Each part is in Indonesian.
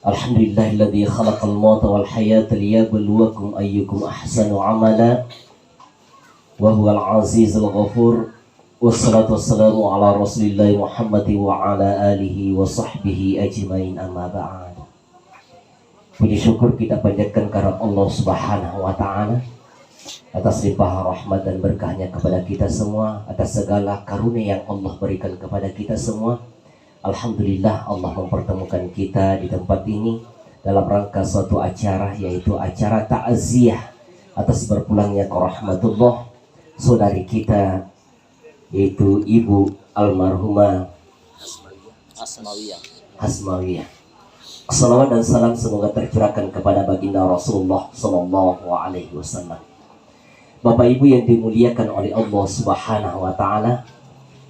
Alhamdulillahilladzi khalaqal mauta wal hayata liyabluwakum ayyukum ahsanu amala wa huwal azizul ghafur. Wassalatu wassalamu ala Rasulillahi Muhammadi wa ala alihi wa sahbihi ajmain, amma ba'd. Puji syukur kita panjatkan kepada Allah Subhanahu wa ta'ala atas limpah rahmat dan berkahnya kepada kita semua, atas segala karunia yang Allah berikan kepada kita semua. Alhamdulillah Allah mempertemukan kita di tempat ini dalam rangka suatu acara, yaitu acara takziah atas berpulangnya ke rahmatullah saudari kita, yaitu Ibu almarhumah Hasmawiyah. Salawat dan salam semoga tercurahkan kepada baginda Rasulullah Sallallahu Alaihi Wasallam. Bapak Ibu yang dimuliakan oleh Allah Subhanahu Wa Taala,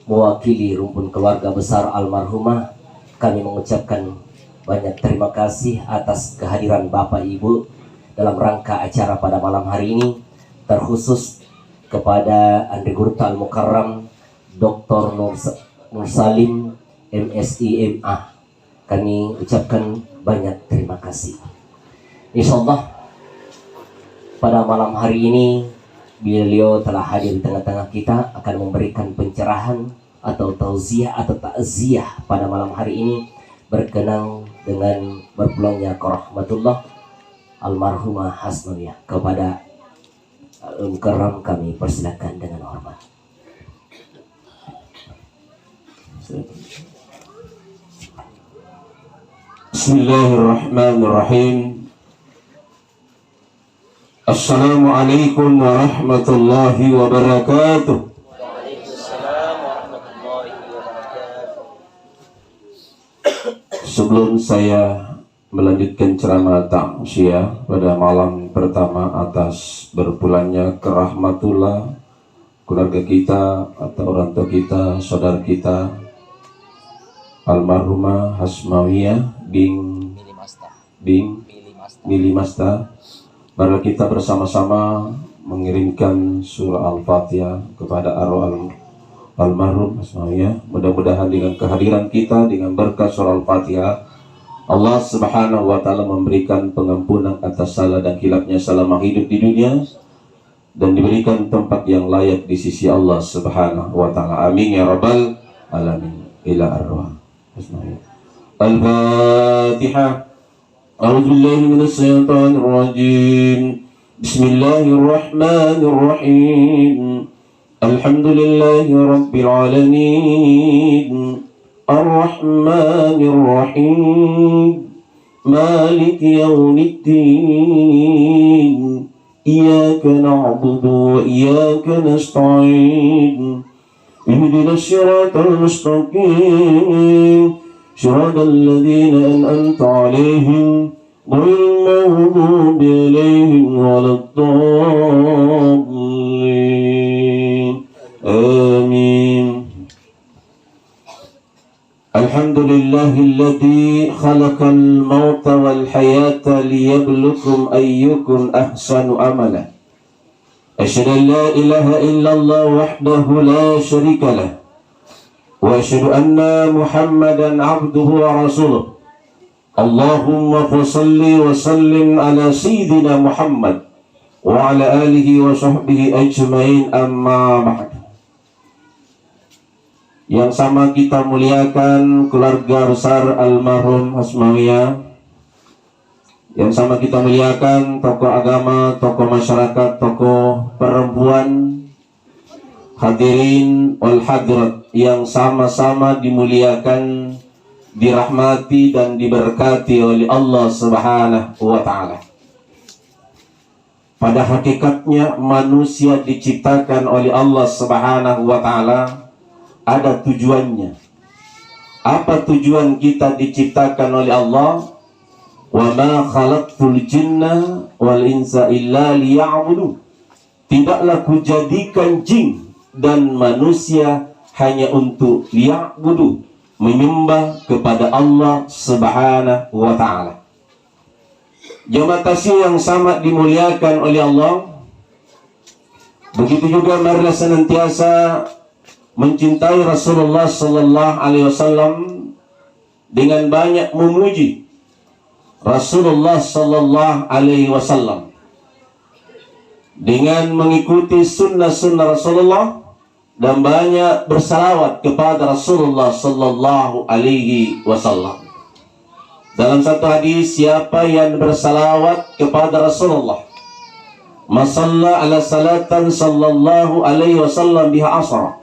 mewakili rumpun keluarga besar almarhumah, kami mengucapkan banyak terima kasih atas kehadiran Bapak Ibu dalam rangka acara pada malam hari ini, terkhusus kepada Andri Guru Al-Mukarram Dr. Nur Salim MSI MA. Kami ucapkan banyak terima kasih. Insyaallah pada malam hari ini beliau telah hadir di tengah-tengah kita, akan memberikan pencerahan atau tauziah atau takziah pada malam hari ini berkenang dengan berpulangnya ke rahmatullah almarhumah Hasmawiyah. Kepada Al-Mukarram kami persilakan dengan hormat. Bismillahirrahmanirrahim. Assalamualaikum warahmatullahi wabarakatuh. Waalaikumsalam warahmatullahi wabarakatuh. Sebelum saya melanjutkan ceramah takziah pada malam pertama atas berpulangnya ke rahmatullah keluarga kita atau orang tua kita, saudara kita almarhumah Hasmawiyah bin Mili Masta, mari kita bersama-sama mengirimkan surah Al-Fatihah kepada arwah almarhum Hasmawiyah. Mudah-mudahan dengan kehadiran kita, dengan berkat surah Al-Fatihah, Allah Subhanahu wa ta'ala memberikan pengampunan atas salah dan khilafnya selama hidup di dunia, dan diberikan tempat yang layak di sisi Allah Subhanahu wa ta'ala. Amin ya rabbal alamin. Ila arwah Hasmawiyah. Al-Fatihah. A'udzu billahi minasy syaithanir rajim. Bismillahirrahmanirrahim. Alhamdulillahi rabbil alamin. Ar-Rahmanir Rahim. Maliki yaumiddin. Iyyaka na'budu wa iyyaka nasta'in. Ihdinas siratal mustaqim. Shiratal ladzina an'amta 'alaihim ghairil maghdubi 'alaihim waladdallin. Amin. Alhamdulillahilladzi khalaqal mauta wal hayata liyabluwakum ayyukum ahsanu amala. Asyhadu an la ilaha illallah wahdahu la syarika lah. Wa asyhadu anna Muhammadan abduhu wa rasuluh. Allahumma shalli wa sallim ala sayyidina Muhammad wa ala alihi wa sahbihi ajmain, amma ba'd. Yang sama kita muliakan keluarga besar almarhum Hasmawiyah, yang sama kita muliakan tokoh agama, tokoh masyarakat, tokoh perempuan, hadirin wal hadirat yang sama-sama dimuliakan, dirahmati dan diberkati oleh Allah Subhanahu wa ta'ala. Pada hakikatnya manusia diciptakan oleh Allah Subhanahu wa ta'ala ada tujuannya. Apa tujuan kita diciptakan oleh Allah? Wa ma khalaqtul jinna wal insa illa liya'budu. Tidaklah kujadikan jin dan manusia hanya untuk liya'budu, menyembah kepada Allah Subhanahu wa ta'ala. Jemaah tasih yang sangat dimuliakan oleh Allah, begitu juga marilah senantiasa mencintai Rasulullah sallallahu alaihi wasallam dengan banyak memuji, Rasulullah Sallallahu Alaihi Wasallam, dengan mengikuti sunnah-sunnah Rasulullah dan banyak bersalawat kepada Rasulullah Sallallahu Alaihi Wasallam. Dalam satu hadis, siapa yang bersalawat kepada Rasulullah, masalla ala salatan sallallahu alaihi wasallam biha asra,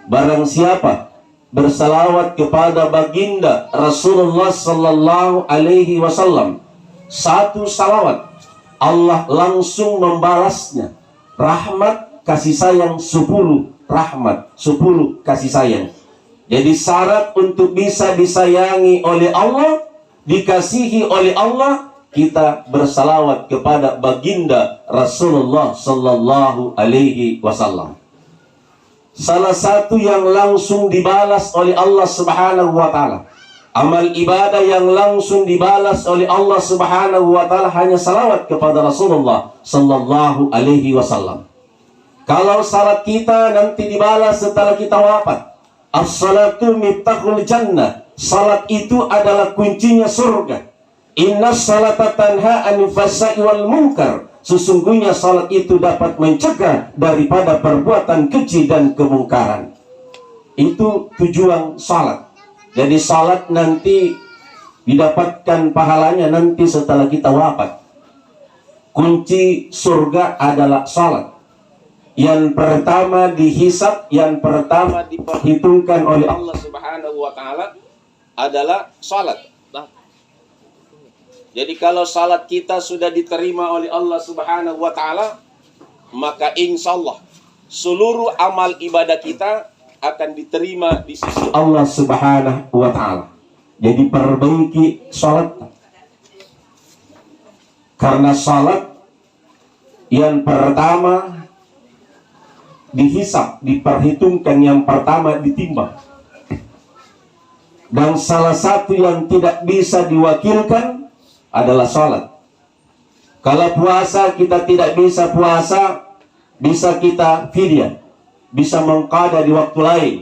barang siapa bersalawat kepada baginda Rasulullah sallallahu alaihi wasallam satu salawat, Allah langsung membalasnya rahmat kasih sayang 10 rahmat, 10 kasih sayang. Jadi syarat untuk bisa disayangi oleh Allah, dikasihi oleh Allah, kita bersalawat kepada baginda Rasulullah sallallahu alaihi wasallam. Salah satu yang langsung dibalas oleh Allah Subhanahu wa taala, amal ibadah yang langsung dibalas oleh Allah Subhanahu wa taala hanya salawat kepada Rasulullah sallallahu alaihi wasallam. Kalau salat kita nanti dibalas setelah kita wafat, as-salatu miftahul jannah, salat itu adalah kuncinya surga. Inna salata tanha anil fahsya'i wal munkar, sesungguhnya salat itu dapat mencegah daripada perbuatan keji dan kemungkaran. Itu tujuan salat. Jadi salat nanti didapatkan pahalanya nanti setelah kita wafat. Kunci surga adalah salat. Yang pertama dihisab, yang pertama diperhitungkan oleh Allah Subhanahu wa taala adalah salat. Jadi kalau salat kita sudah diterima oleh Allah Subhanahu wa taala, maka insya Allah seluruh amal ibadah kita akan diterima di sisi Allah Subhanahu wa taala. Jadi perbaiki salat. Karena salat yang pertama dihisab, diperhitungkan, yang pertama ditimbang. Dan salah satu yang tidak bisa diwakilkan adalah salat. Kalau puasa kita tidak bisa puasa, bisa kita fidyah, bisa mengqada di waktu lain.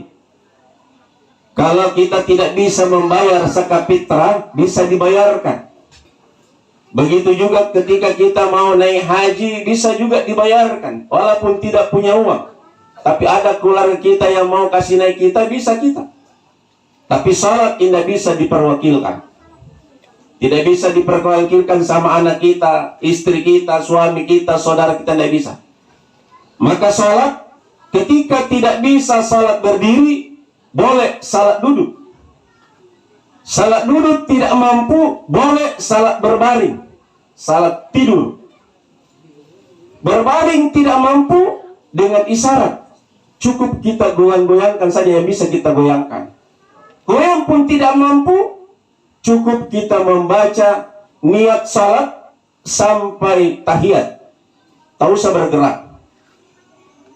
Kalau kita tidak bisa membayar zakat fitrah, bisa dibayarkan. Begitu juga ketika kita mau naik haji, bisa juga dibayarkan walaupun tidak punya uang. Tapi ada keluarga kita yang mau kasih naik kita, bisa kita. Tapi salat tidak bisa diperwakilkan. Tidak bisa diperwakilkan sama anak kita, istri kita, suami kita, saudara kita, tidak bisa. Maka salat, ketika tidak bisa salat berdiri, boleh salat duduk. Salat duduk tidak mampu, boleh salat berbaring. Salat tidur. Berbaring tidak mampu, dengan isyarat. Cukup kita goyang-goyangkan saja yang bisa kita goyangkan. Goyang pun tidak mampu, cukup kita membaca niat salat sampai tahiyat. Tak usah bergerak.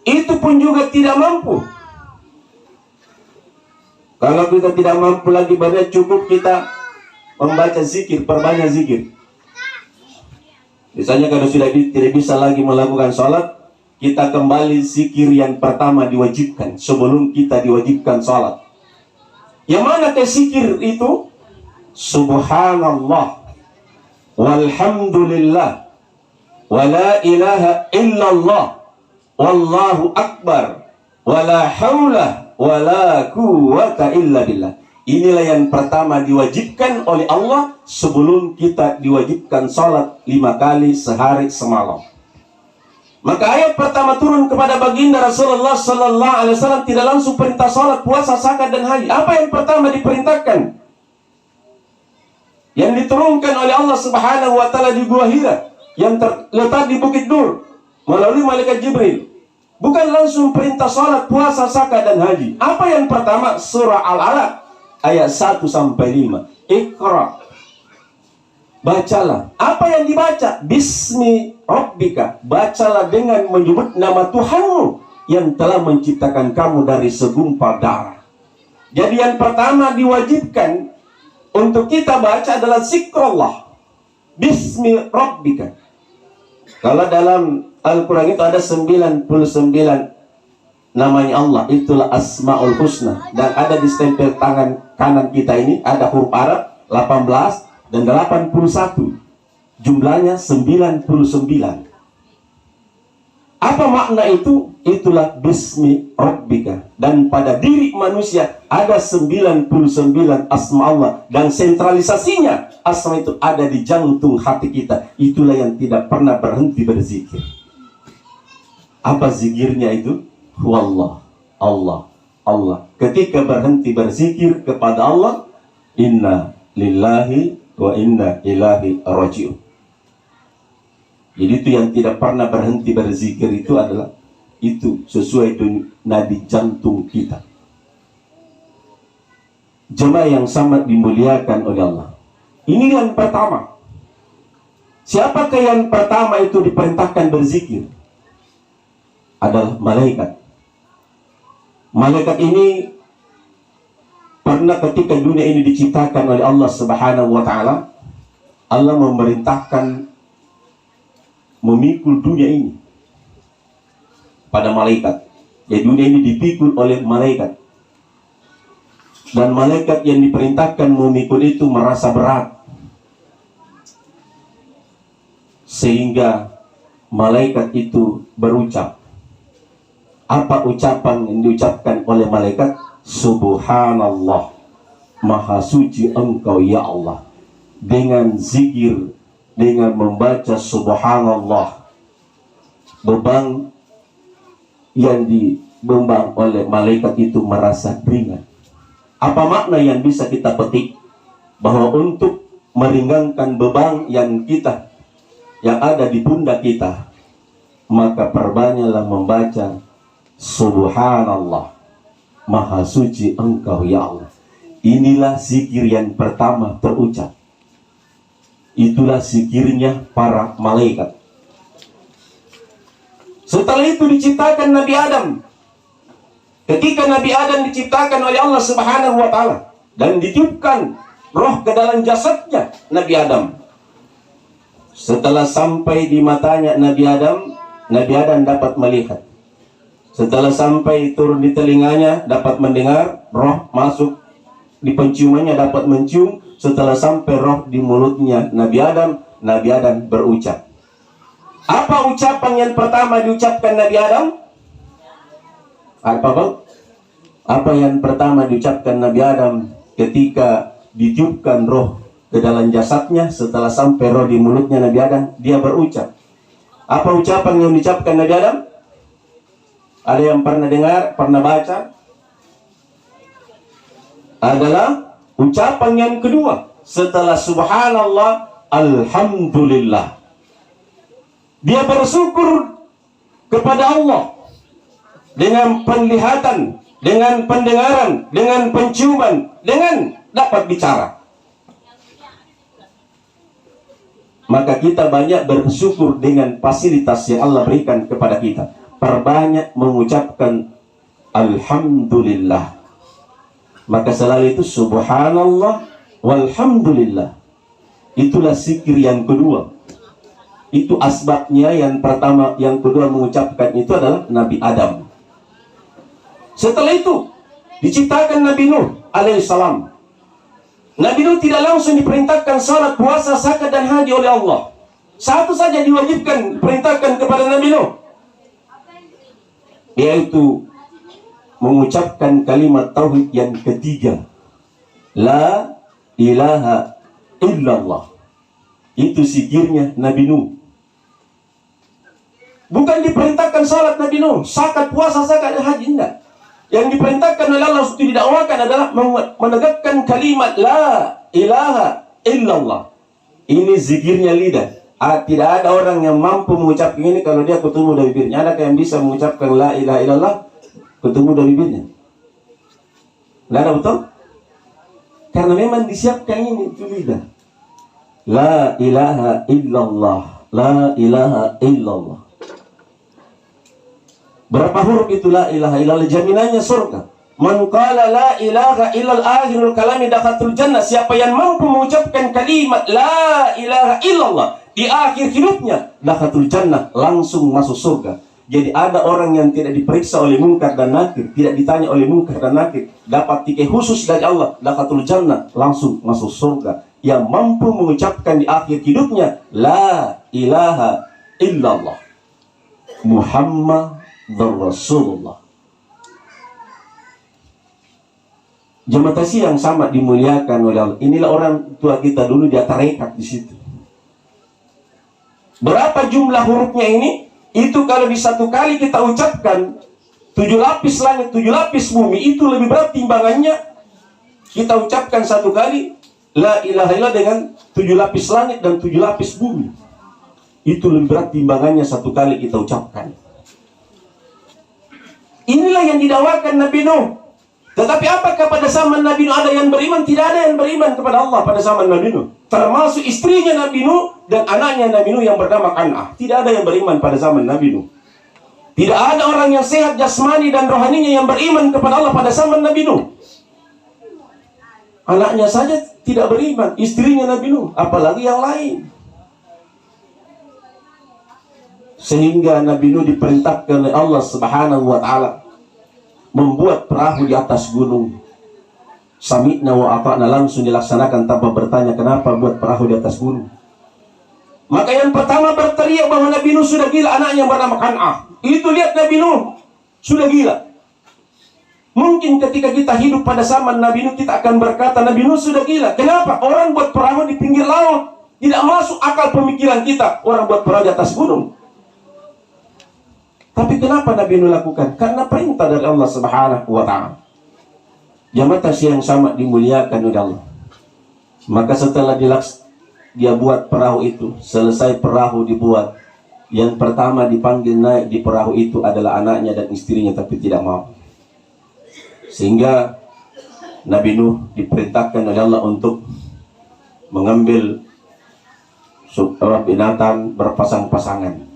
Itu pun juga tidak mampu. Kalau kita tidak mampu lagi banyak, cukup kita membaca zikir, perbanyak zikir. Misalnya kalau sudah tidak bisa lagi melakukan salat, kita kembali zikir yang pertama diwajibkan sebelum kita diwajibkan salat. Yang mana ke zikir itu? Subhanallah, walhamdulillah, wa la ilaha illallah, wallahu akbar, wa la hawla wa la quwwata illa billah. Inilah yang pertama diwajibkan oleh Allah sebelum kita diwajibkan salat 5 kali sehari semalam. Maka ayat pertama turun kepada baginda Rasulullah sallallahu alaihi wasallam tidak langsung perintah salat, puasa, zakat dan haji. Apa yang pertama diperintahkan? Yang diturunkan oleh Allah Subhanahu wa taala di Gua Hira, yang terletak di Bukit Dur melalui malaikat Jibril. Bukan langsung perintah salat, puasa, zakat dan haji. Apa yang pertama? Surah Al-Alaq ayat 1 sampai 5. Iqra. Bacalah. Apa yang dibaca? Bismi Rabbika. Bacalah dengan menyebut nama Tuhanmu yang telah menciptakan kamu dari segumpal darah. Jadi yang pertama diwajibkan untuk kita baca adalah zikrullah. Bismi Rabbika. Kalau dalam Al-Quran itu ada 99 namanya Allah. Itulah Asmaul Husna. Dan ada di stempel tangan kanan kita ini ada huruf Arab 18. dan 81. Jumlahnya 99. Apa makna itu? Itulah bismi rabbika. Dan pada diri manusia ada 99 asma Allah. Dan sentralisasinya asma itu ada di jantung hati kita. Itulah yang tidak pernah berhenti berzikir. Apa zikirnya itu? Wallah, Allah, Allah. Ketika berhenti berzikir kepada Allah, inna lillahi wa inna ilaihi raji'un. Jadi itu yang tidak pernah berhenti berzikir itu adalah itu sesuai dengan nadi jantung kita. Jemaah yang sangat dimuliakan oleh Allah. Ini yang pertama. Siapakah yang pertama itu diperintahkan berzikir? Adalah malaikat. Malaikat ini pernah ketika dunia ini diciptakan oleh Allah Subhanahu wa taala, Allah memerintahkan memikul dunia ini pada malaikat. Ya, dunia ini dipikul oleh malaikat. Dan malaikat yang diperintahkan memikul itu merasa berat. Sehingga malaikat itu berucap. Apa ucapan yang diucapkan oleh malaikat? Subhanallah, Maha suci Engkau ya Allah. Dengan zikir, dengan membaca subhanallah, beban yang dibeban oleh malaikat itu merasa ringan. Apa makna yang bisa kita petik? Bahwa untuk meringankan beban yang ada di pundak kita, maka perbanyaklah membaca subhanallah, Maha suci Engkau ya Allah. Inilah zikir yang pertama terucap. Itulah zikirnya para malaikat. Setelah itu diciptakan Nabi Adam. Ketika Nabi Adam diciptakan oleh Allah Subhanahu wa taala dan ditiupkan roh ke dalam jasadnya Nabi Adam. Setelah sampai di matanya Nabi Adam dapat melihat. Setelah sampai turun di telinganya dapat mendengar, roh masuk di penciumannya dapat mencium. Setelah sampai roh di mulutnya Nabi Adam berucap. Apa ucapan yang pertama diucapkan Nabi Adam? Apa bang? Apa yang pertama diucapkan Nabi Adam ketika ditiupkan roh ke dalam jasadnya? Setelah sampai roh di mulutnya Nabi Adam, dia berucap. Apa ucapan yang diucapkan Nabi Adam? Ada yang pernah dengar, pernah baca? Adalah ucapan yang kedua setelah subhanallah, alhamdulillah. Dia bersyukur kepada Allah dengan penglihatan, dengan pendengaran, dengan penciuman, dengan dapat bicara. Maka kita banyak bersyukur dengan fasilitas yang Allah berikan kepada kita. Perbanyak mengucapkan alhamdulillah. Maka selalu itu subhanallah walhamdulillah. Itulah zikir yang kedua. Itu asbabnya yang pertama, yang kedua mengucapkan itu adalah Nabi Adam. Setelah itu diciptakan Nabi Nuh alaihissalam. Nabi Nuh tidak langsung diperintahkan salat, puasa, zakat dan haji oleh Allah. Satu saja diwajibkan, diperintahkan kepada Nabi Nuh, yaitu mengucapkan kalimat tauhid yang ketiga, la ilaha illallah. Itu zikirnya Nabi Nuh. Bukan diperintahkan salat Nabi Nuh, zakat, puasa, zakat dan haji, tidak. Yang diperintahkan oleh Allah untuk didakwakan adalah menegakkan kalimat la ilaha illallah. Ini zikirnya lidah. Tidak ada orang yang mampu mengucapkan ini kalau dia ketemu dari bibirnya. Adakah yang bisa mengucapkan la ilaha illallah ketemu dari bibirnya? Tidak ada, betul? Karena memang disiapkan ini itu lidah. La ilaha illallah, la ilaha illallah. Berapa huruf itu la ilaha illallah? Jaminannya surga. Man qala la ilaha illal akhirul kalami dakhatul jannah. Siapa yang mampu mengucapkan kalimat la ilaha illallah di akhir hidupnya, dakhatul jannah, langsung masuk surga. Jadi ada orang yang tidak diperiksa oleh mungkar dan nakir, tidak ditanya oleh mungkar dan nakir, dapat tiket khusus dari Allah, dakhatul jannah, langsung masuk surga, yang mampu mengucapkan di akhir hidupnya la ilaha illallah Muhammadur Rasulullah. Jemaah kasih yang sama dimuliakan oleh Allah. Inilah orang tua kita dulu, dia tarekat di situ. Berapa jumlah hurufnya ini? Itu kalau di satu kali kita ucapkan 7 lapis langit, 7 lapis bumi, itu lebih berat timbangannya. Kita ucapkan satu kali la ilaha illallah dengan 7 lapis langit dan 7 lapis bumi. Itu lebih berat timbangannya satu kali kita ucapkan. Inilah yang didakwakan Nabi Nuh. Tetapi apakah pada zaman Nabi Nuh ada yang beriman? Tidak ada yang beriman kepada Allah pada zaman Nabi Nuh. Termasuk istrinya Nabi Nuh dan anaknya Nabi Nuh yang bernama Kan'ah. Tidak ada yang beriman pada zaman Nabi Nuh. Tidak ada orang yang sehat jasmani dan rohaninya yang beriman kepada Allah pada zaman Nabi Nuh. Anaknya saja tidak beriman, istrinya Nabi Nuh, apalagi yang lain. Sehingga Nabi Nuh diperintahkan oleh Allah Subhanahu wa taala membuat perahu di atas gunung. Sami'na wa ata'na, langsung dilaksanakan tanpa bertanya kenapa buat perahu di atas gunung. Maka yang pertama berteriak bahwa Nabi Nuh sudah gila, anaknya bernama Kan'ah. Itu lihat Nabi Nuh sudah gila. Mungkin ketika kita hidup pada zaman Nabi Nuh, kita akan berkata Nabi Nuh sudah gila. Kenapa? Orang buat perahu di pinggir laut. Tidak masuk akal pemikiran kita. Orang buat perahu di atas gunung. Tapi kenapa Nabi Nuh lakukan? Karena perintah dari Allah Subhanahu wa ta'ala. Jamaah tasya yang sama dimuliakan oleh Allah. Maka setelah dia buat perahu itu, selesai perahu dibuat, yang pertama dipanggil naik di perahu itu adalah anaknya dan istrinya, tapi tidak mau. Sehingga Nabi Nuh diperintahkan oleh Allah untuk mengambil binatang berpasang-pasangan.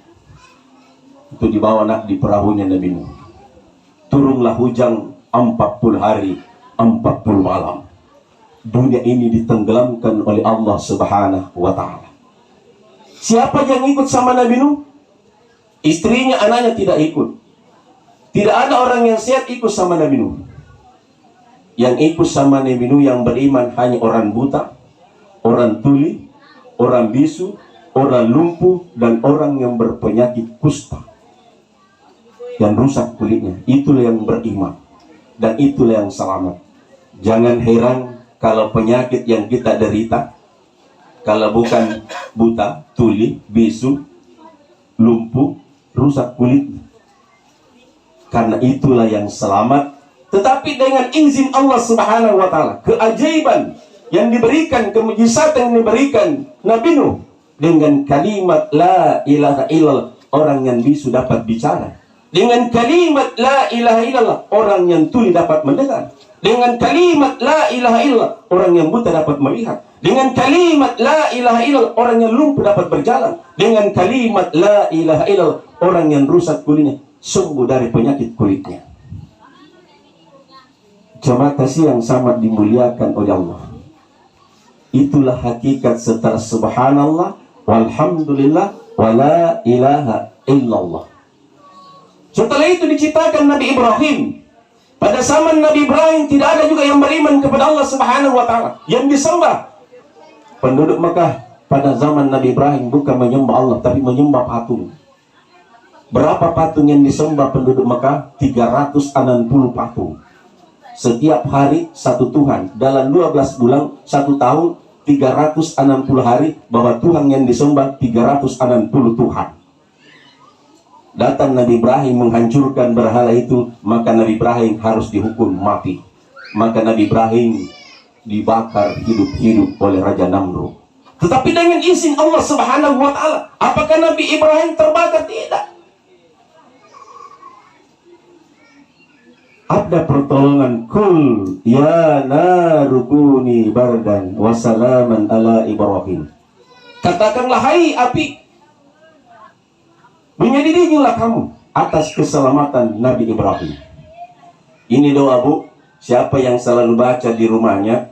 Itu dibawa nak di perahunya Nabi Nuh. Turunlah hujan 40 hari 40 malam. Dunia ini ditenggelamkan oleh Allah Subhanahu wa ta'ala. Siapa yang ikut sama Nabi Nuh? Istrinya, anaknya tidak ikut. Tidak ada orang yang sehat ikut sama Nabi Nuh. Yang ikut sama Nabi Nuh yang beriman hanya orang buta, orang tuli, orang bisu, orang lumpuh, dan orang yang berpenyakit kusta yang rusak kulitnya. Itulah yang beriman, dan itulah yang selamat. Jangan heran kalau penyakit yang kita derita, kalau bukan buta, tuli, bisu, lumpuh, rusak kulit, karena itulah yang selamat. Tetapi dengan izin Allah Subhanahu wa ta'ala, keajaiban yang diberikan, kemujizatan yang diberikan Nabi Nuh, dengan kalimat la ilaha illallah, orang yang bisu dapat bicara. Dengan kalimat la ilaha illallah, orang yang tuli dapat mendengar. Dengan kalimat la ilaha illallah, orang yang buta dapat melihat. Dengan kalimat la ilaha illallah, orang yang lumpuh dapat berjalan. Dengan kalimat la ilaha illallah, orang yang rusak kulitnya sembuh dari penyakit kulitnya. Jemaah kasih yang sangat dimuliakan oleh Allah. Itulah hakikat setelah subhanallah, walhamdulillah, wala ilaha illallah. Setelah itu diciptakan Nabi Ibrahim. Pada zaman Nabi Ibrahim tidak ada juga yang beriman kepada Allah Subhanahu wa ta'ala. Yang disembah penduduk Mekah pada zaman Nabi Ibrahim bukan menyembah Allah, tapi menyembah patung. Berapa patung yang disembah penduduk Mekah? 360 patung. Setiap hari satu Tuhan. Dalam 12 bulan 1 tahun 360 hari bahwa Tuhan yang disembah 360 Tuhan. Datang Nabi Ibrahim menghancurkan berhala itu, maka Nabi Ibrahim harus dihukum mati. Maka Nabi Ibrahim dibakar hidup-hidup oleh Raja Namrud. Tetapi dengan izin Allah Subhanahu wa ta'ala. Apakah Nabi Ibrahim terbakar? Tidak. Ada pertolongan. Kul ya narukuni bardan wasalaman ala Ibrahim. Katakanlah, hai api, menjadi dinginlah kamu atas keselamatan Nabi Ibrahim. Ini doa, Bu. Siapa yang selalu baca di rumahnya,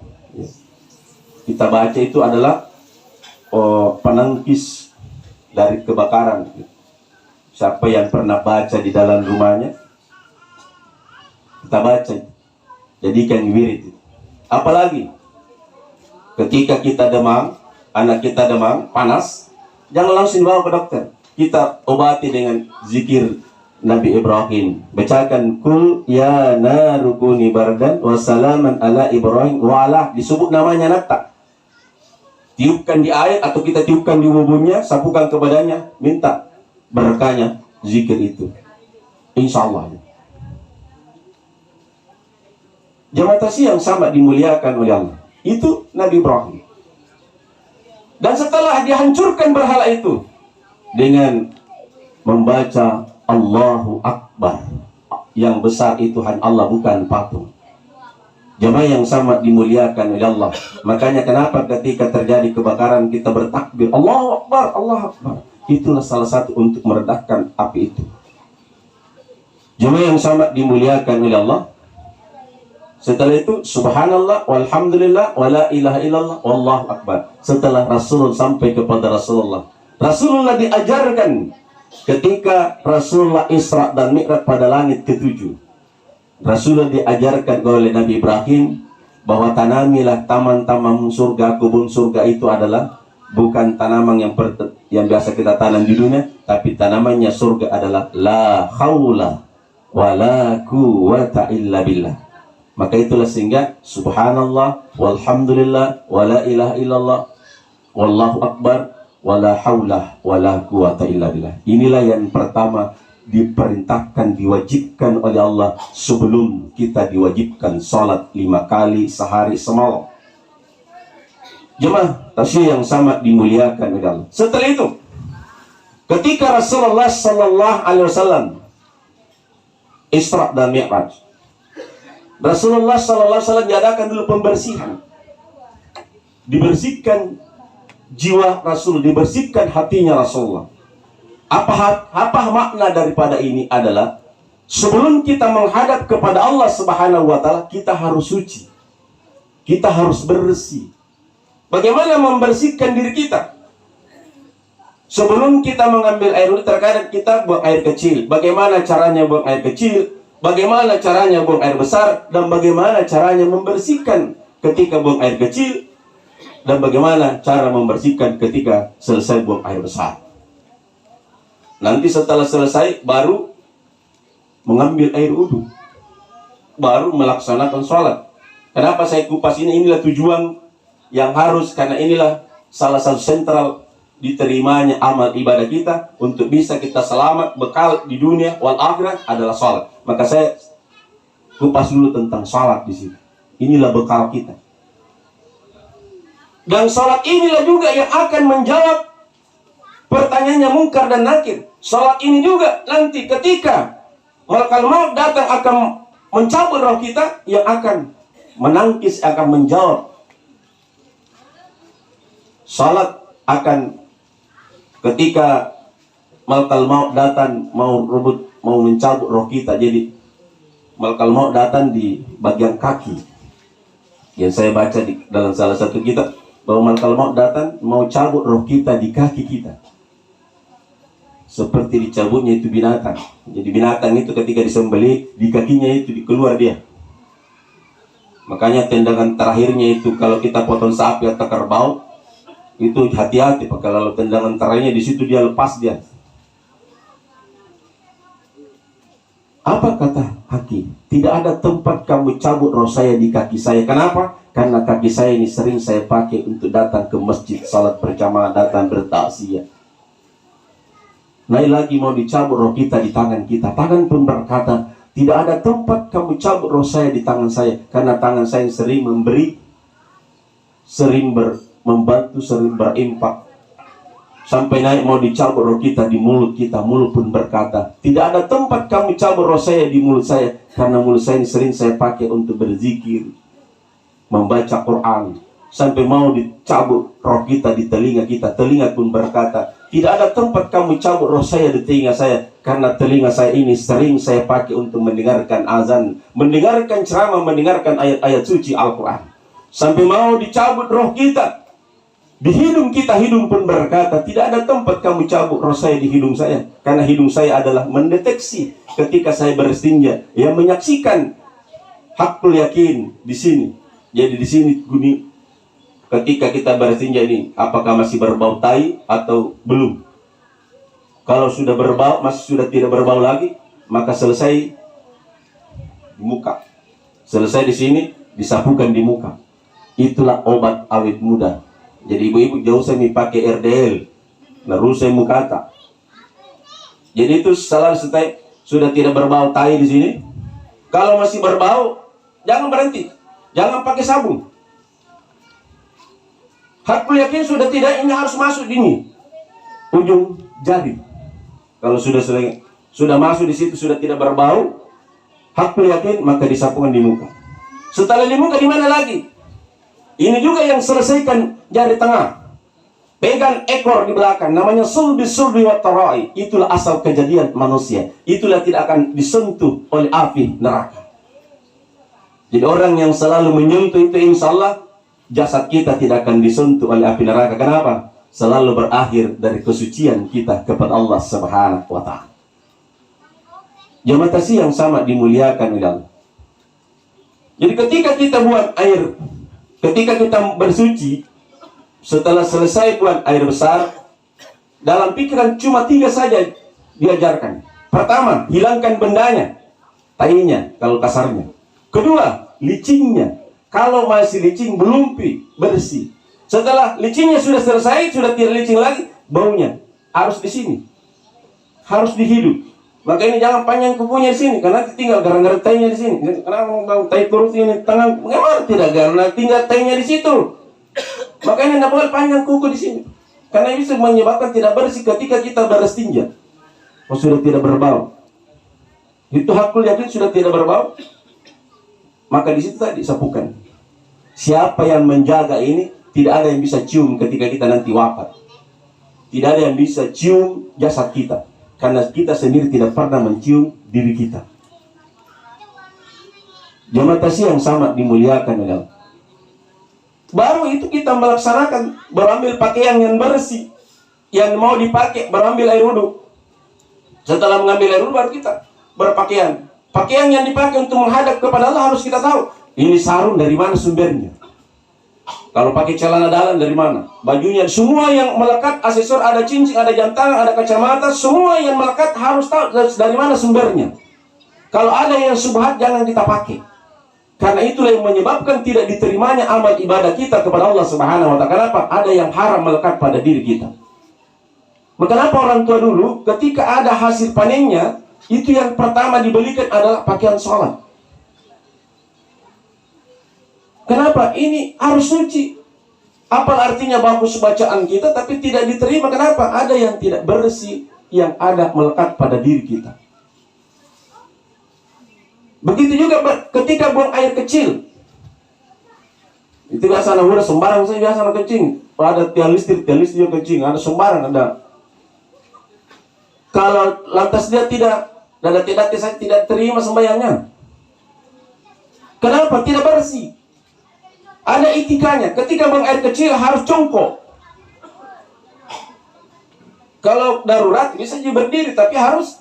kita baca itu adalah penangkis dari kebakaran. Siapa yang pernah baca di dalam rumahnya, kita baca, jadikan wirid. Apalagi ketika kita demam, anak kita demam, panas, jangan langsung bawa ke dokter. Kita obati dengan zikir Nabi Ibrahim. Bacakan kul ya narukuni bardan wa salaman ala Ibrahim wa ala, disebut namanya nata. Tiupkan di air atau kita tiupkan di wudhunya, sapukan kepadanya, minta berkahnya zikir itu. Insya Allah. Jamaah tasbih yang sama dimuliakan oleh Allah. Itu Nabi Ibrahim. Dan setelah dihancurkan berhala itu dengan membaca Allahu Akbar, yang besar itu hanya Allah, bukan patung. Jamaah yang sama dimuliakan oleh Allah. Makanya kenapa ketika terjadi kebakaran kita bertakbir Allahu Akbar, Allahu Akbar. Itulah salah satu untuk meredahkan api itu. Jemaah yang sama dimuliakan oleh Allah. Setelah itu subhanallah walhamdulillah wala ilaha illallah wallahu akbar. Setelah Rasul sampai kepada Rasulullah, Rasulullah diajarkan ketika Rasulullah Isra dan Mi'raj pada langit ke-7. Rasulullah diajarkan oleh Nabi Ibrahim bahwa tanamilah taman-taman surga, kebun surga itu adalah bukan tanaman yang biasa kita tanam di dunia, tapi tanamannya surga adalah la haula wala quwwata illa billah. Maka itulah sehingga subhanallah walhamdulillah wala ilaha illallah wallahu akbar wala haula wala quwwata illa billah. Inilah yang pertama diperintahkan, diwajibkan oleh Allah sebelum kita diwajibkan salat 5 kali sehari semalam. Jemaah tasbih yang sama dimuliakan oleh Allah. Setelah itu, ketika Rasulullah sallallahu alaihi wasallam Isra dan Mi'raj, Rasulullah sallallahu alaihi wasallam diadakan dulu pembersihan. Dibersihkan jiwa Rasul, dibersihkan hatinya Rasulullah. Apa makna daripada ini adalah sebelum kita menghadap kepada Allah Subhanahu wa taala, kita harus suci. Kita harus bersih. Bagaimana membersihkan diri kita? Sebelum kita mengambil air wudhu, terkadang kita buang air kecil. Bagaimana caranya buang air kecil? Bagaimana caranya buang air besar? Dan bagaimana caranya membersihkan ketika buang air kecil? Dan bagaimana cara membersihkan ketika selesai buang air besar? Nanti setelah selesai baru mengambil air wudhu, baru melaksanakan sholat. Kenapa saya kupas ini? Inilah tujuan yang harus, karena inilah salah satu sentral diterimanya amal ibadah kita untuk bisa kita selamat, bekal di dunia wal akhirat adalah sholat. Maka saya kupas dulu tentang sholat di sini. Inilah bekal kita. Dan sholat inilah juga yang akan menjawab pertanyaannya Munkar dan Nakir. Sholat ini juga nanti ketika malakal maut datang akan mencabut roh kita, yang akan menangkis, akan menjawab. Sholat akan ketika malakal maut datang mau mencabut roh kita. Jadi malakal maut datang di bagian kaki. Yang saya baca dalam salah satu kitab, bahwa malakal maut datang mau cabut roh kita di kaki kita. Seperti dicabutnya itu binatang. Jadi binatang itu ketika disembelih, di kakinya itu dikeluar dia. Makanya tendangan terakhirnya itu kalau kita potong sapi atau kerbau, itu hati-hati, Pak. Kalau tendangan terakhirnya di situ dia lepas dia. Apa kata hakim? Tidak ada tempat kamu cabut roh saya di kaki saya. Kenapa? Karena kaki saya ini sering saya pakai untuk datang ke masjid, salat berjamaah, datang bertaksiyah. Naik lagi mau dicabut roh kita di tangan kita. Tangan pun berkata, tidak ada tempat kamu cabut roh saya di tangan saya. Karena tangan saya sering memberi, sering membantu, sering berimpak. Sampai naik mau dicabut roh kita di mulut kita. Mulut pun berkata, tidak ada tempat kamu cabut roh saya di mulut saya. Karena mulut saya ini sering saya pakai untuk berzikir, membaca Quran. Sampai mau dicabut roh kita di telinga kita. Telinga pun berkata, tidak ada tempat kamu cabut roh saya di telinga saya. Karena telinga saya ini sering saya pakai untuk mendengarkan azan, mendengarkan ceramah, mendengarkan ayat-ayat suci Al-Quran. Sampai mau dicabut roh kita Di hidung kita, hidung pun berkata, tidak ada tempat kamu cabut roh saya di hidung saya. Karena hidung saya adalah mendeteksi ketika saya beristinja, yang menyaksikan hakul yakin di sini. Jadi di sini ketika kita beristinja ini, apakah masih berbau tai atau belum? Kalau sudah berbau, masih sudah tidak berbau lagi, maka selesai di muka. Selesai di sini, disapukan di muka. Itulah obat awet muda. Jadi ibu-ibu jauh saya pakai RDL, lalu saya mukata. Jadi itu salah setai sudah tidak berbau tai di sini. Kalau masih berbau, jangan berhenti, jangan pakai sabun. Hakul yakin sudah tidak, ini harus masuk di ini ujung jari. Kalau sudah masuk di situ sudah tidak berbau, hakul yakin, maka disapukan di muka. Setelah di muka di mana lagi? Ini juga yang selesaikan jari tengah. Pegang ekor di belakang, namanya sulbi wa tarai. Itulah asal kejadian manusia. Itulah tidak akan disentuh oleh api neraka. Jadi orang yang selalu menyentuh itu, insya Allah jasad kita tidak akan disentuh oleh api neraka. Kenapa? Selalu berakhir dari kesucian kita kepada Allah Subhanahu wa ta'ala. Jamaah tasih yang sama dimuliakan oleh Allah. Jadi ketika kita buang air, ketika kita bersuci, setelah selesai buang air besar, dalam pikiran cuma 3 saja diajarkan. Pertama, hilangkan bendanya, tainya kalau kasarnya. Kedua, licingnya. Kalau masih licin, belum bersih. Setelah licinnya sudah selesai, sudah tidak licin lagi, baunya harus di sini, harus dihidup. Maka ini jangan panjang kukunya di sini, karena tinggal gara-gara tainya di sini. Karena bau tai turut ini tangan, mengapa tidak? Karena tinggal tainya di situ. Maka ini tidak boleh panjang kuku di sini, karena bisa menyebabkan tidak bersih ketika kita beristinja. Oh, sudah tidak berbau. Itu hakul yakin sudah tidak berbau. Maka di situ tadi sapukan. Siapa yang menjaga ini, tidak ada yang bisa cium ketika kita nanti wafat. Tidak ada yang bisa cium jasad kita, karena kita sendiri tidak pernah mencium diri kita. Jamaah tasih yang sama dimuliakan oleh Allah. Baru itu kita melaksanakan berambil pakaian yang bersih, yang mau dipakai, berambil air wudhu. Setelah mengambil air wudhu baru kita berpakaian. Pakaian yang dipakai untuk menghadap kepada Allah harus kita tahu. Ini sarung dari mana sumbernya. Kalau pakai celana dalam dari mana? Bajunya, semua yang melekat, aksesor, ada cincin, ada jam tangan, ada kacamata, semua yang melekat harus tahu dari mana sumbernya. Kalau ada yang subhat, jangan kita pakai. Karena itulah yang menyebabkan tidak diterimanya amal ibadah kita kepada Allah Subhanahu wa ta'ala. Kenapa? Ada yang haram melekat pada diri kita. Maka kenapa orang tua dulu ketika ada hasil panennya, itu yang pertama dibelikan adalah pakaian sholat. Kenapa? Ini harus suci. Apa artinya bagus bacaan kita tapi tidak diterima? Kenapa? Ada yang tidak bersih, yang ada melekat pada diri kita. Begitu juga ketika buang air kecil. Itu biasa anak muda sembarang, saya biasa anak kencing. Ada tiang listrik juga kencing, ada sembarang ada. Kalau lantas dia tidak saya tidak terima sembahyangnya. Kenapa? Tidak bersih. Ada etikanya. Ketika buang air kecil harus jongkok. Kalau darurat bisa juga berdiri, tapi harus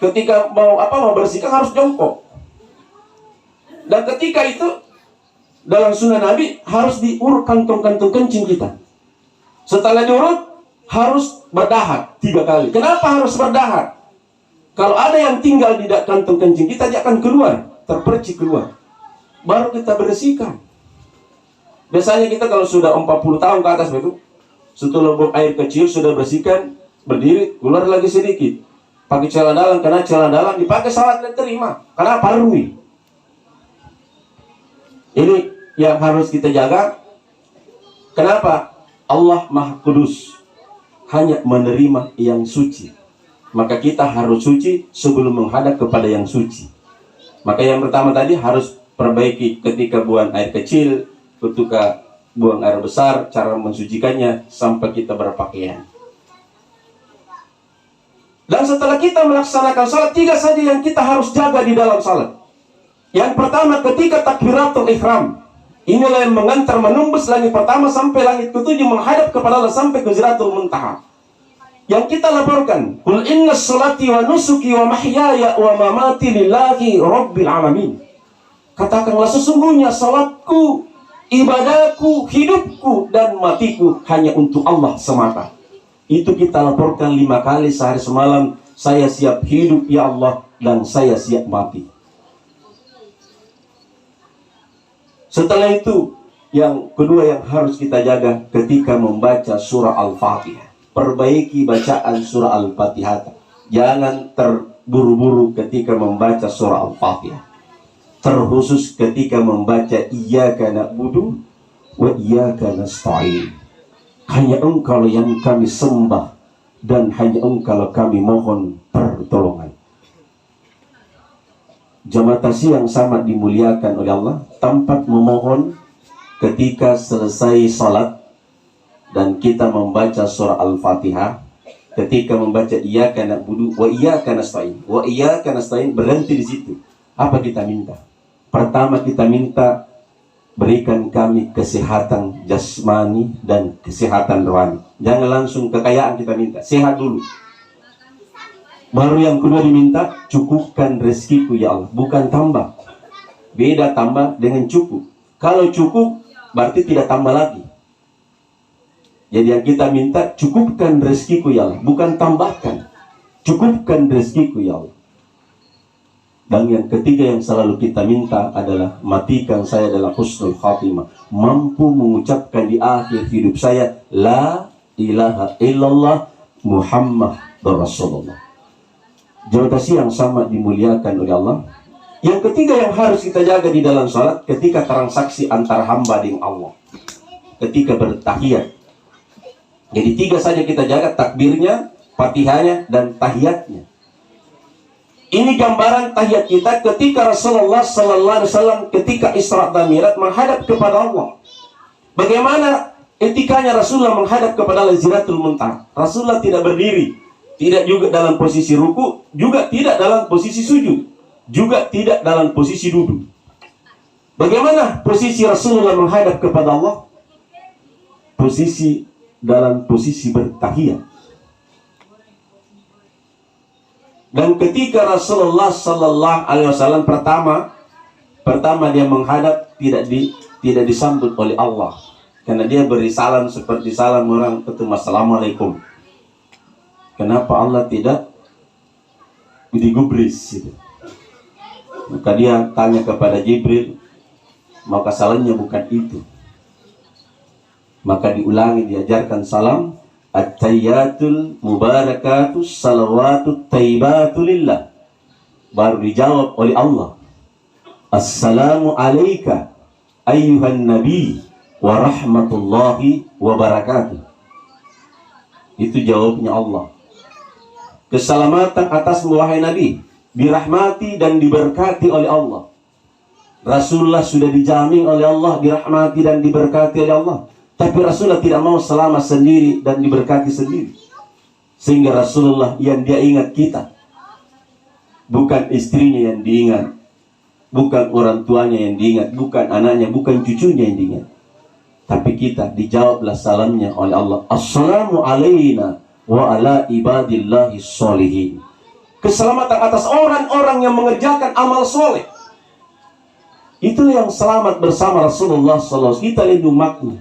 ketika mau bersihkan harus jongkok. Dan ketika itu dalam sunnah Nabi harus diurut kantong-kantong kencing kita. Setelah diurut harus berdahak 3 kali. Kenapa harus berdahak? Kalau ada yang tinggal di kantong kencing kita, dia akan keluar, terpercik keluar. Baru kita bersihkan. Biasanya kita kalau sudah 40 tahun ke atas begitu, setelah buang air kecil sudah bersihkan, berdiri, keluar lagi sedikit. Pakai celana dalam, karena celana dalam dipakai salat dan terima. Karena parui. Ini yang harus kita jaga. Kenapa? Allah Maha Kudus, hanya menerima yang suci. Maka kita harus suci sebelum menghadap kepada yang suci. Maka yang pertama tadi harus perbaiki ketika buang air kecil, ketika buang air besar, cara mensucikannya sampai kita berpakaian. Dan setelah kita melaksanakan salat, 3 saja yang kita harus jaga di dalam salat. Yang pertama ketika takbiratul ihram. Inilah yang mengantar menembus langit pertama sampai langit ketujuh, menghadap kepada Allah sampai ke Sidratul Muntaha. Yang kita laporkan, qul inna sholati wa nusuki wa mahyaya wa mamati lillahi rabbil alamin. Katakanlah, sesungguhnya salatku, ibadahku, hidupku, dan matiku hanya untuk Allah semata. Itu kita laporkan 5 kali sehari semalam. Saya siap hidup ya Allah, dan saya siap mati. Setelah itu, yang kedua yang harus kita jaga ketika membaca surah Al-Fatihah, perbaiki bacaan surah Al-Fatihah. Jangan terburu-buru ketika membaca surah Al-Fatihah, terkhusus ketika membaca iyyaka na'budu wa iyyaka nasta'in. Hanya Engkau yang kami sembah, dan hanya Engkau kami mohon pertolongan. Jamaah tasih yang sangat dimuliakan oleh Allah, tempat memohon ketika selesai salat dan kita membaca surah Al-Fatihah, ketika membaca iyyaka na'budu wa iyyaka nasta'in, wa iyyaka nasta'in, berhenti di situ. Apa kita minta? Pertama, kita minta berikan kami kesehatan jasmani dan kesehatan rohani. Jangan langsung kekayaan kita minta, sehat dulu. Baru yang kedua diminta, cukupkan rezekiku ya Allah, bukan tambah. Beda tambah dengan cukup. Kalau cukup berarti tidak tambah lagi. Jadi yang kita minta, cukupkan rezekiku ya Allah, bukan tambahkan. Cukupkan rezekiku ya Allah. Dan yang ketiga yang selalu kita minta adalah, matikan saya dalam husnul khatimah, mampu mengucapkan di akhir hidup saya la ilaha illallah Muhammad Rasulullah. Jemaah yang sangat dimuliakan oleh Allah. Yang ketiga yang harus kita jaga di dalam salat, ketika transaksi antara hamba dengan Allah, ketika bertahiyat. Jadi 3 saja kita jaga, takbirnya, fatihahnya, dan tahiyatnya. Ini gambaran tahiyat kita ketika Rasulullah Sallallahu Alaihi Wasallam ketika Isra dan Mi'raj menghadap kepada Allah. Bagaimana etikanya Rasulullah menghadap kepada Sidratul Muntaha? Rasulullah tidak berdiri, tidak juga dalam posisi ruku, juga tidak dalam posisi sujud, juga tidak dalam posisi duduk. Bagaimana posisi Rasulullah menghadap kepada Allah? Dalam posisi bertahiyat. Dan ketika Rasulullah Sallallahu Alaihi Wasallam pertama dia menghadap, tidak disambut oleh Allah, karena dia beri salam seperti salam orang ketemu, assalamualaikum. Kenapa Allah tidak digubris gitu? Maka dia tanya kepada Jibril, maka salamnya bukan itu. Maka diulangi, diajarkan salam, at-tayyatul mubarakatus salawatut tayyibatu lillah. Baru dijawab oleh Allah, assalamu alayka ayyuhan nabi wa rahmatullahi wa barakatuh. Itu jawabnya Allah. Keselamatan atas wahai Nabi, dirahmati dan diberkati oleh Allah. Rasulullah sudah dijamin oleh Allah, dirahmati dan diberkati oleh Allah. Tapi Rasulullah tidak mau selamat sendiri dan diberkati sendiri. Sehingga Rasulullah yang dia ingat kita, bukan istrinya yang diingat, bukan orang tuanya yang diingat, bukan anaknya, bukan cucunya yang diingat. Tapi kita dijawablah salamnya oleh Allah, assalamu alayna wa ala ibadillahi sholihin. Keselamatan atas orang-orang yang mengerjakan amal soleh. Itu yang selamat bersama Rasulullah SAW. Kita lindungi umatnya.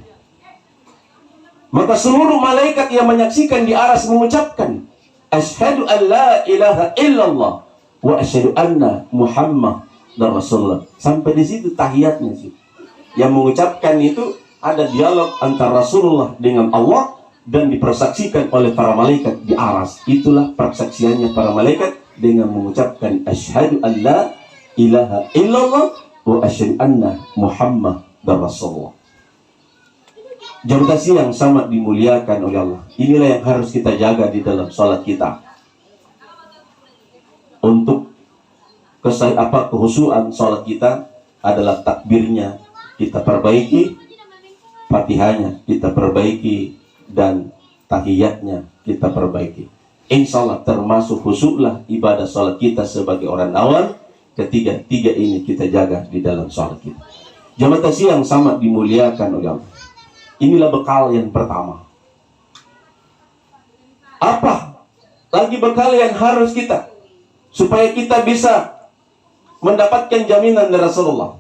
Maka seluruh malaikat yang menyaksikan di aras mengucapkan, asyhadu an la ilaha illallah wa asyhadu anna Muhammad dan Rasulullah. Sampai di situ tahiyatnya sih. Yang mengucapkan itu ada dialog antara Rasulullah dengan Allah dan dipersaksikan oleh para malaikat di aras. Itulah persaksiannya para malaikat dengan mengucapkan asyhadu an la ilaha illallah wa asyhadu anna Muhammad dan Rasulullah. Jemaah yang sangat dimuliakan oleh Allah, inilah yang harus kita jaga di dalam salat kita. Untuk kehusuan salat kita adalah takbirnya kita perbaiki, fatihahnya kita perbaiki, dan tahiyatnya kita perbaiki. Insya Allah termasuk khusyuklah ibadah salat kita sebagai orang awam. Ketiga ini kita jaga di dalam salat kita. Jamaah tasih yang sama dimuliakan oleh Allah. Inilah bekal yang pertama. Apa lagi bekal yang harus kita supaya kita bisa mendapatkan jaminan dari Rasulullah?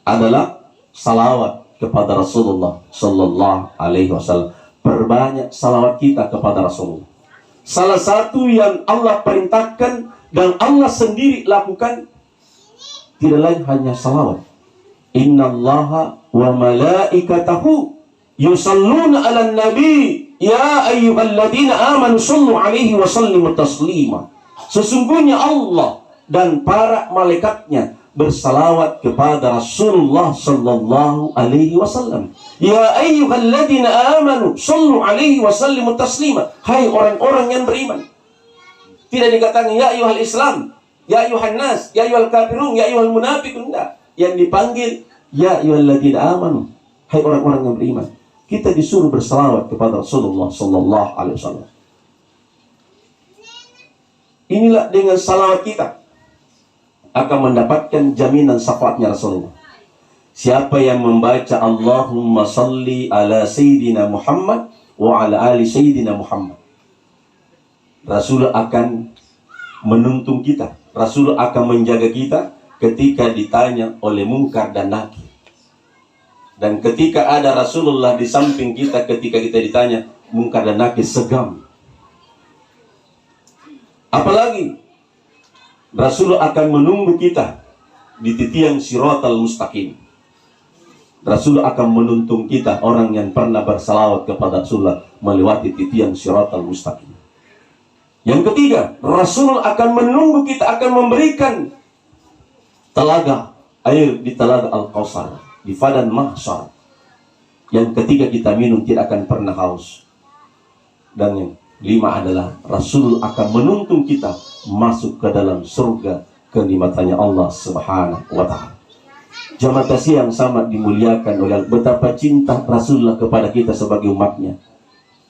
Adalah salawat kepada Rasulullah Sallallahu Alaihi Wasallam. Perbanyak salawat kita kepada Rasulullah. Salah satu yang Allah perintahkan dan Allah sendiri lakukan tidak lain hanya salawat. Innallaha wa malaikatahu yusalluna 'alan nabi ya ayyuhalladzina amanu sallu 'alaihi wa sallimu taslima. Sesungguhnya Allah dan para malaikatnya bersalawat kepada Rasulullah sallallahu alaihi wasallam. Ya ayyuhalladzina amanu sallu 'alaihi wa sallimu taslima. Hai orang-orang yang beriman. Tidak dikatakan ya ayyuhal Islam, ya ayyuhan nas, ya ayyuhal kafirun, ya ayyuhal munafiqun. Tidak. Yang dipanggil ya ayyuhalladzina amanu. Hai orang-orang yang beriman. Kita disuruh bersalawat kepada Rasulullah sallallahu alaihi wasallam. Inilah dengan salawat kita akan mendapatkan jaminan syafaatnya Rasulullah. Siapa yang membaca Allahumma salli ala Sayyidina Muhammad wa ala ali Sayyidina Muhammad, Rasul akan menuntun kita. Rasul akan menjaga kita ketika ditanya oleh mungkar dan nakir. Dan ketika ada Rasulullah di samping kita ketika kita ditanya mungkar dan nakir, segam. Apalagi Rasul akan menunggu kita di titian Siratal Mustaqim. Rasul akan menuntun kita, orang yang pernah bersalawat kepada Rasulullah, melewati titian Siratal Mustaqim. Yang ketiga, Rasul akan menunggu kita, akan memberikan telaga air di telaga Al-Kautsar, di Padang Mahsyar. Yang ketiga, kita minum tidak akan pernah haus. Dan yang lima adalah Rasul akan menuntun kita masuk ke dalam surga kenikmatannya Allah Subhanahu wa ta'ala. Jamaah kasih yang sama dimuliakan oleh betapa cinta Rasulullah kepada kita sebagai umatnya.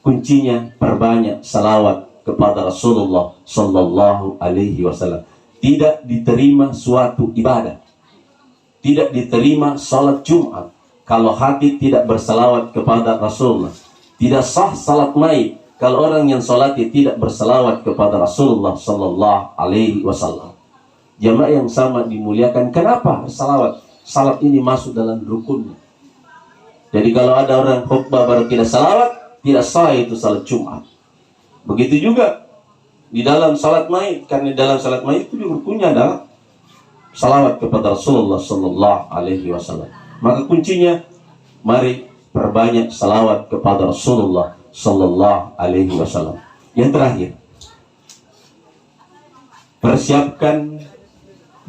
Kuncinya perbanyak salawat kepada Rasulullah sallallahu alaihi wasallam. Tidak diterima suatu ibadah, tidak diterima salat Jumat kalau hati tidak bersalawat kepada Rasulullah. Tidak sah salat Maid kalau orang yang salati tidak bersalawat kepada Rasulullah sallallahu alaihi wasallam. Jamaah yang sama dimuliakan, kenapa bersalawat? Salat ini masuk dalam rukunnya. Jadi kalau ada orang khutbah baru tidak salawat, tidak sah itu salat Jumat. Begitu juga di dalam salat Maid, karena di dalam salat Maid itu rukunnya adalah salawat kepada Rasulullah sallallahu alaihi wasallam. Maka kuncinya, mari perbanyak salawat kepada Rasulullah sallallahu alaihi wasallam. Yang terakhir, persiapkan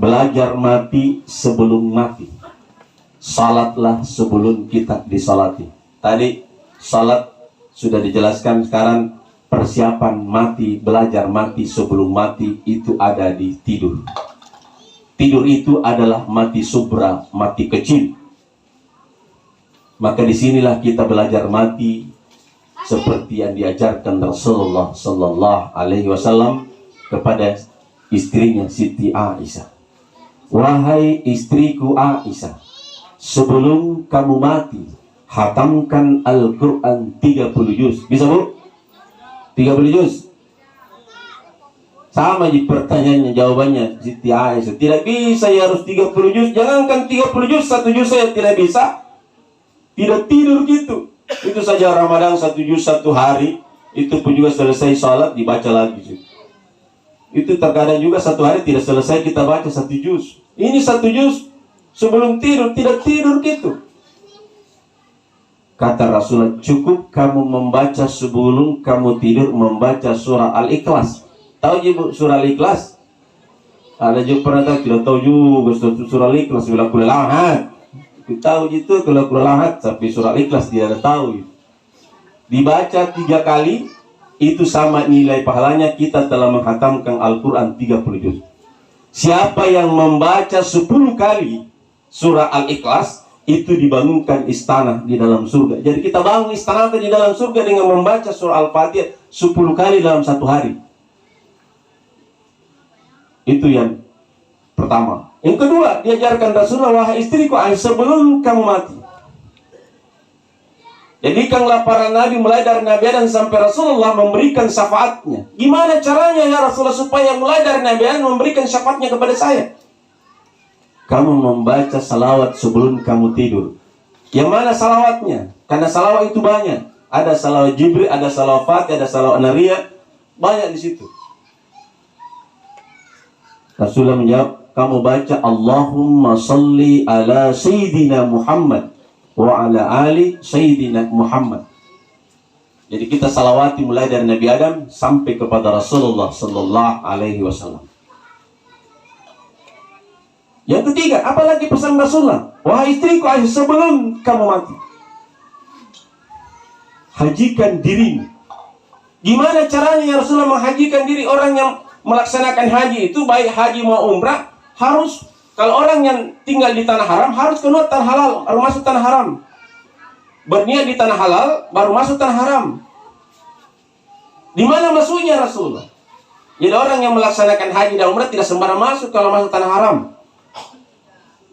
belajar mati sebelum mati. Salatlah sebelum kita disalati. Tadi salat sudah dijelaskan, sekarang persiapan mati, belajar mati sebelum mati itu ada di tidur. Tidur itu adalah mati subra, mati kecil. Maka disinilah kita belajar mati seperti yang diajarkan Rasulullah sallallahu alaihi wasallam kepada istrinya Siti Aisyah. Wahai istriku Aisyah, sebelum kamu mati, hatamkan Al-Quran 30 juz. Bisa bu? 30 juz? Sama di pertanyaannya, jawabannya Siti Aisyah, tidak bisa ya, harus 30 juz. Jangankan 30 juz, 1 juz saya tidak bisa. Tidak tidur gitu. Itu saja Ramadan 1 juz 1 hari, itu pun juga selesai salat dibaca lagi. Itu terkadang juga 1 hari tidak selesai kita baca 1 juz. Ini 1 juz sebelum tidur, tidak tidur gitu. Kata Rasulullah, cukup kamu membaca sebelum kamu tidur, membaca surah Al-Ikhlas. Tahu ibu surah Al-Ikhlas? Ada juga pernah tahu, tidak tahu juga surah Al-Ikhlas. Bila kulalahat, tahu gitu kalau kulalahat, tapi surah Al-Ikhlas dia ada tahu. Dibaca 3 kali, itu sama nilai pahalanya kita telah menghatamkan Al-Quran 30 juz. Siapa yang membaca 10 kali surah Al-Ikhlas, itu dibangunkan istana di dalam surga. Jadi kita bangun istana di dalam surga dengan membaca surah Al-Fatihah 10 kali dalam 1 hari. Itu yang pertama. Yang kedua, diajarkan Rasulullah, wahai istriku, sebelum kamu mati. Jadikanlah para nabi mulai dari Nabi Adam sampai Rasulullah memberikan syafaatnya. Gimana caranya ya Rasulullah supaya mulai dari Nabi Adam memberikan syafaatnya kepada saya? Kamu membaca salawat sebelum kamu tidur. Yang mana salawatnya? Karena salawat itu banyak. Ada salawat Jibril, ada salawat Fatih, ada salawat Nariyah. Banyak di situ. Rasulullah menjawab, kamu baca Allahumma salli ala Sayyidina Muhammad wa ala ali Sayyidina Muhammad. Jadi kita salawati mulai dari Nabi Adam sampai kepada Rasulullah sallallahu alaihi wasallam. Yang ketiga, apalagi pesan Rasulullah, wahai istriku, sebelum kamu mati, hajikan dirimu. Gimana caranya ya Rasulullah menghajikan diri? Orang yang melaksanakan haji itu, baik haji mau umrah, harus, kalau orang yang tinggal di tanah haram, harus keluar tanah halal, baru masuk tanah haram. Berniat di tanah halal, baru masuk tanah haram. Di mana masuknya Rasulullah? Jadi orang yang melaksanakan haji dan umrah tidak sembarang masuk kalau masuk tanah haram.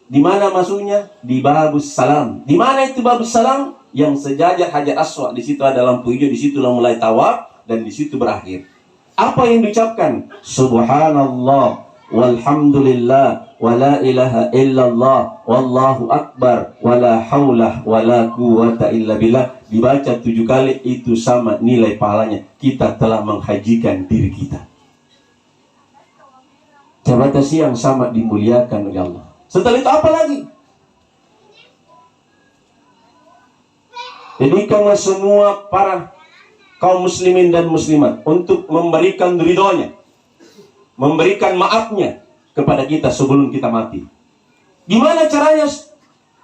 Di mana masuknya? Di Babus Salam. Di mana itu Babus Salam? Yang sejajar Hajar Aswad. Di situ ada lampu hijau, di situ mulai tawaf dan di situ berakhir. Apa yang diucapkan? Subhanallah walhamdulillah wa la ilaha illallah wallahu akbar wa la hawla wa la quwwata illa billah. Dibaca 7 kali, itu sama nilai pahalanya. Kita telah menghajikan diri kita. Jabatan siang sama dimuliakan oleh Allah. Setelah itu apa lagi? Jadikanlah semua para kaum muslimin dan muslimat untuk memberikan ridhonya, memberikan maafnya kepada kita sebelum kita mati. Gimana caranya?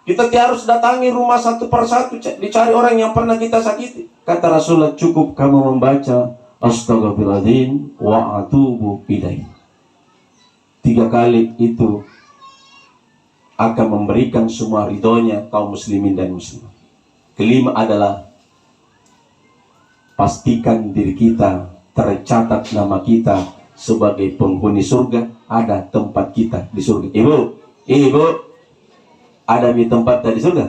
Kita harus datangi rumah satu persatu, dicari orang yang pernah kita sakiti. Kata Rasulullah, cukup kamu membaca Astaghfirullahaladzim wa atubu ilaih. 3 kali itu akan memberikan semua ridhonya kaum muslimin dan muslimat. Kelima adalah pastikan diri kita tercatat nama kita sebagai penghuni surga. Ada tempat kita di surga. Ibu, ada mi tempat di surga?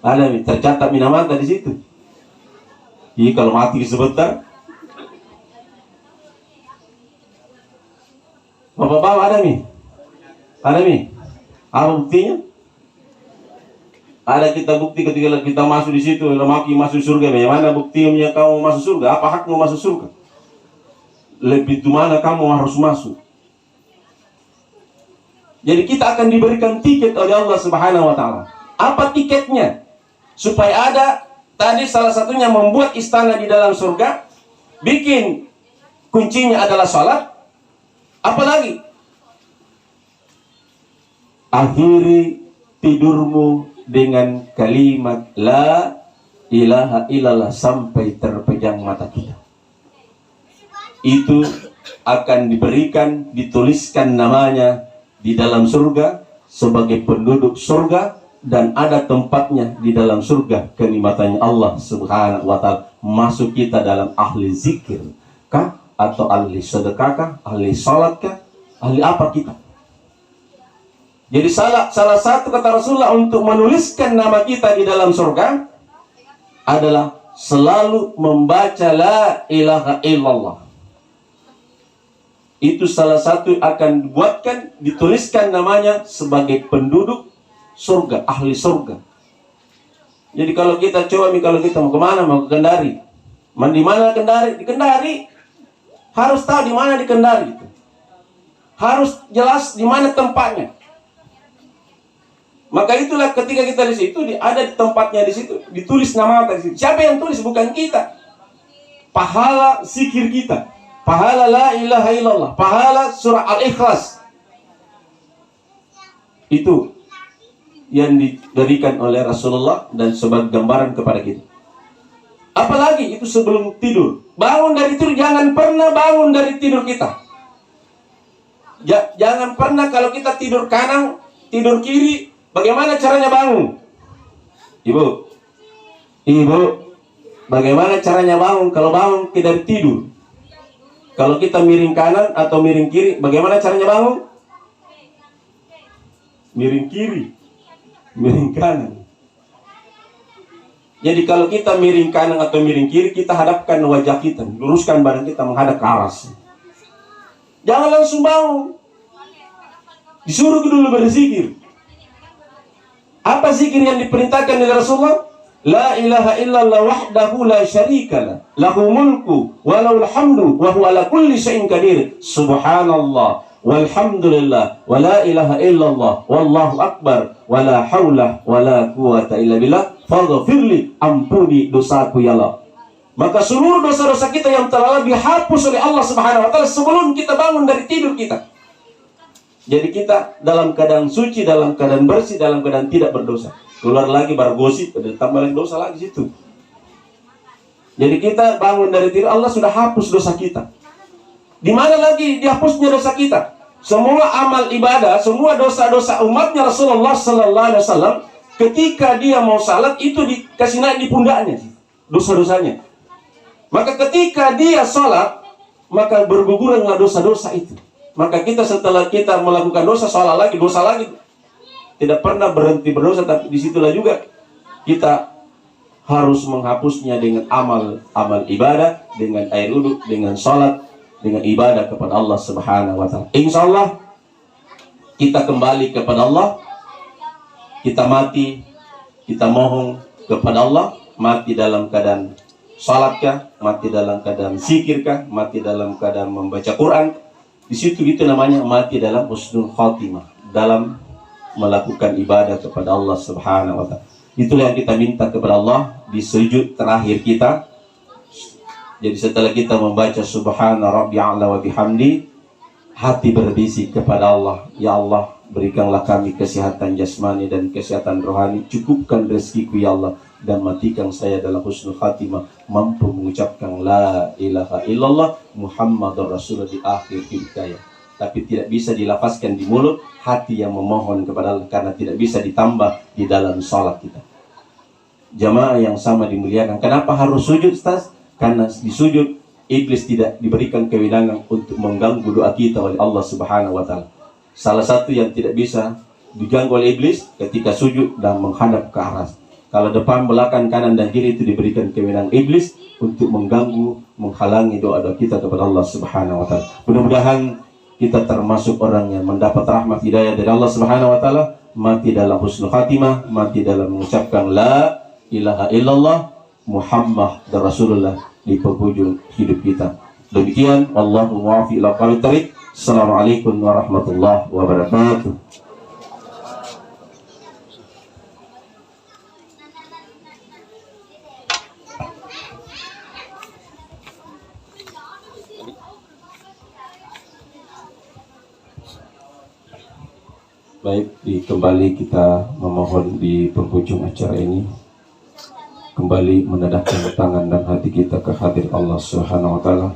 Ada mi tercatat mi nama di situ. Jadi kalau mati sebentar, bapak-bapak ada mi? Ada mi? Apa buktinya? Ada kita bukti ketika kita masuk di situ, maki masuk surga. Bagaimana buktinya kamu masuk surga? Apa hakmu masuk surga? Lebih di mana kamu harus masuk? Jadi kita akan diberikan tiket oleh Allah Subhanahu wa taala. Apa tiketnya? Supaya ada, tadi salah satunya membuat istana di dalam surga, bikin kuncinya adalah salat. Apalagi? Akhiri tidurmu dengan kalimat la ilaha illallah sampai terpejam mata kita. Itu akan diberikan, dituliskan namanya di dalam surga sebagai penduduk surga, dan ada tempatnya di dalam surga kenikmatannya Allah Subhanahu wa taala. Masuk kita dalam ahli zikir kah, atau ahli sedekah kah, ahli salat kah, ahli apa kita? Jadi salah satu kata Rasulullah untuk menuliskan nama kita di dalam surga adalah selalu membaca la ilaha illallah. Itu salah satu akan dibuatkan, dituliskan namanya sebagai penduduk surga, ahli surga. Jadi kalau kita coba, kalau kita mau kemana, mau ke Kendari, di mana Kendari? Di Kendari harus tahu di mana di Kendari itu. Harus jelas di mana tempatnya. Maka itulah ketika kita di situ, ada di tempatnya di situ, ditulis nama kita di situ. Siapa yang tulis? Bukan kita. Pahala zikir kita, pahala la ilaha illallah, pahala surah Al-Ikhlas. Itu yang diberikan oleh Rasulullah dan sebagai gambaran kepada kita. Apalagi itu sebelum tidur. Bangun dari tidur, jangan pernah bangun dari tidur kita. Jangan pernah kalau kita tidur kanan, tidur kiri. Bagaimana caranya bangun? Ibu, bagaimana caranya bangun? Kalau bangun kita tidur, kalau kita miring kanan atau miring kiri, bagaimana caranya bangun? miring kiri, miring kanan. Jadi kalau kita miring kanan atau miring kiri, kita hadapkan wajah kita, luruskan badan kita menghadap ke aras. Jangan langsung bangun. Disuruh dulu berzikir. Apa zikir yang diperintahkan oleh Rasulullah? La ilaha illallah wahdahu la syarikalah, lahu mulku wa lahul hamdu wa huwa ala kulli syai'in qadir. Subhanallah walhamdulillah wa la ilaha illallah wallahu akbar wa la haula wa la quwata illa billah. Faghfirli, ampuni dosaku ya Allah. Maka seluruh dosa-dosa kita yang telah dihapus oleh Allah Subhanahu wa taala sebelum kita bangun dari tidur kita. Jadi kita dalam keadaan suci, dalam keadaan bersih, dalam keadaan tidak berdosa. Keluar lagi bergosip, ada tambah lagi dosa lagi situ. Jadi kita bangun dari tidur, Allah sudah hapus dosa kita. Di mana lagi dihapusnya dosa kita? Semua amal ibadah, semua dosa-dosa umatnya Rasulullah sallallahu alaihi wasallam, ketika dia mau salat itu dikasih naik di pundaknya dosa-dosanya. Maka ketika dia salat, maka bergugurlah dosa-dosa itu. Maka kita setelah kita melakukan dosa, salah lagi, dosa lagi. Tidak pernah berhenti berdosa, tapi disitulah juga kita harus menghapusnya dengan amal ibadah, dengan air wudhu, dengan salat, dengan ibadah kepada Allah Subhanahu wa taala. Insya Allah kita kembali kepada Allah, kita mati, kita mohon kepada Allah, mati dalam keadaan salatkah, mati dalam keadaan zikirkah, mati dalam keadaan membaca Quran. Di situ itu namanya mati dalam husnul khatimah, dalam melakukan ibadah kepada Allah Subhanahu wa taala. Itulah yang kita minta kepada Allah di sujud terakhir kita. Jadi setelah kita membaca subhana rabbiya'ala wa bihamdi, hati berbisik kepada Allah, ya Allah, berikanlah kami kesehatan jasmani dan kesehatan rohani, cukupkan rezekiku ya Allah, dan matikan saya dalam husnul khatimah, mampu mengucapkan la ilaha illallah Muhammadur Rasulullah di akhir hidup saya. Tapi tidak bisa dilafazkan di mulut, hati yang memohon kepada Allah, karena tidak bisa ditambah di dalam salat kita. Jamaah yang sama dimuliakan, kenapa harus sujud, Ustaz? Karena di sujud iblis tidak diberikan kewenangan untuk mengganggu doa kita oleh Allah Subhanahu wa taala. Salah satu yang tidak bisa diganggu oleh iblis ketika sujud dan menghadap ke atas. Kalau depan, belakang, kanan dan kiri itu diberikan kewenangan iblis untuk mengganggu, menghalangi doa-doa kita kepada Allah Subhanahu wa taala. Mudah-mudahan kita termasuk orang yang mendapat rahmat hidayah dari Allah Subhanahu wa taala, mati dalam husnul khatimah, mati dalam mengucapkan la ilaha illallah Muhammad dan Rasulullah di penghujung hidup kita. Demikian, wallahu muwaffiq ila aqwamit thoriq. Assalamualaikum warahmatullahi wabarakatuh. Baik, kembali kita memohon di penghujung acara ini kembali menadahkan tangan dan hati kita ke hadirat Allah Subhanahu wa taala.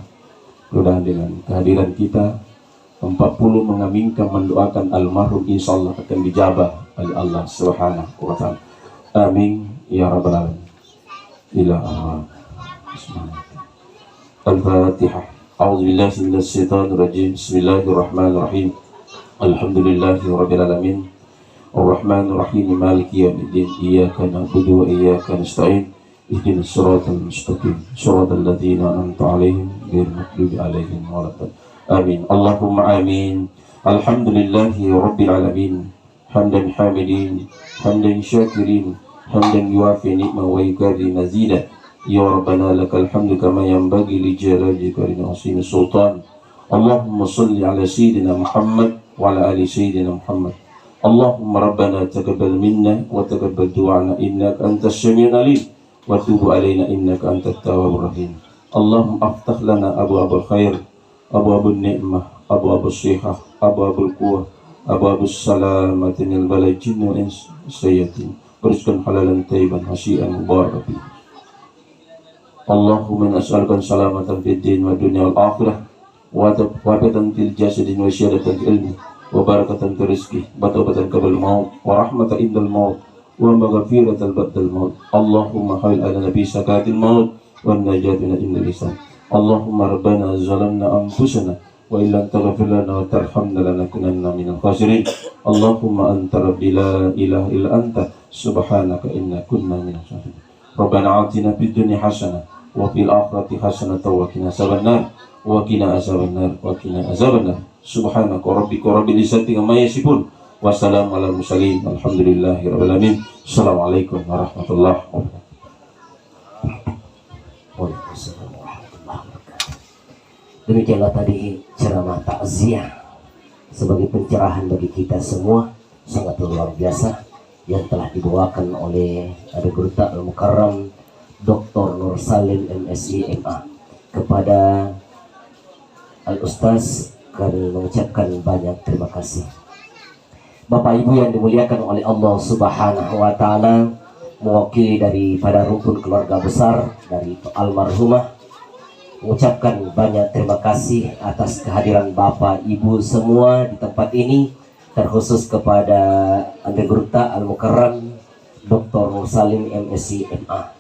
Mudah-mudahan dengan kehadiran kita 40 mengaminkan mendoakan almarhum insyaallah akan dijabah oleh Allah Subhanahu wa taala. Amin ya rabbal alamin. Ila Al-Fatihah. A'udzubillahi minasyaitonir rajim. Bismillahirrahmanirrahim. Alhamdulillahi rabbil alamin. Ar-Rahmanir Rahim. Maliki yaumiddin. Iyyaka na'budu wa iyyaka nasta'in. Ihdinas siratal mustaqim. Shiratal ladzina an'amta 'alaihim ghairil maghdubi 'alaihim waladdallin. Amin. Allahumma amin. Alhamdulillahi rabbil alamin. Hamdan hamidin, hamdan syakirin, hamdan yuwafi ni'ma wa yukafi mazida. Ya Rabbana lakal hamdu kama yanbaghi li jalalika wa azimi sultan. Allahumma salli ala sayyidina Muhammad wa ala ali sayyidina Muhammad. Allahumma rabbana taqabbal minna wa taqabbal du'ana innaka antas samiul alim wa tub alaina innaka antat tawwabur rahim. Allahumma aftah lana abwaabal khair, abwaabun ni'mah, abwaabus sihah, abwaabul quwwah, abwaabus salamati minal balai jinni wal ins sayyatin. Rizqan halalan thayyiban hasian mubarakan. Allahumma nas'aluka salamatan fid din wa dunya wal akhirah wa tawbatan fil jasadin wa syahadatan fil ilmi wa barakatan fil rizqi wa tawbatan qabla al-maut wa rahmatan indal maut wa maghfiratan ba'dal maut. Allahumma hawil ala nabi sakatil maut wa najatuna indal lisan. Allahumma rabbana zalamna anfusana وإن لم تغفر لنا وترحمنا لنكونن من الخاسرين اللهم أنت ربي لا إله إلا أنت سبحانك إنا كنا من الظالمين ربنا آتنا في الدنيا حسنة وفي الآخرة حسنة وقنا عذاب النار وقنا عذاب النار وقنا عذاب النار سبحانك ربك رب العزة عما يصفون وسلام على المرسلين الحمد لله رب العالمين السلام عليكم ورحمة الله وبركاته. Waalaikumsalam warahmatullahi wabarakatuh. Demikianlah tadi ceramah takziah sebagai pencerahan bagi kita semua, sangat luar biasa yang telah dibawakan oleh Ad-Gurta Al-Mukarram Dr. Nur Salim MSI MA kepada Al-Ustaz. Kami mengucapkan banyak terima kasih. Bapak Ibu yang dimuliakan oleh Allah Subhanahu wa Ta'ala, mewakili daripada rukun keluarga besar dari almarhumah, mengucapkan banyak terima kasih atas kehadiran Bapak Ibu semua di tempat ini, terkhusus kepada Ad-Gurta Al-Mukarram Dr. Nur Salim MSI MA.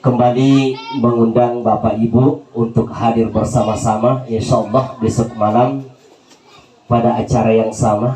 Kembali mengundang Bapak Ibu untuk hadir bersama-sama insyaallah besok malam pada acara yang sama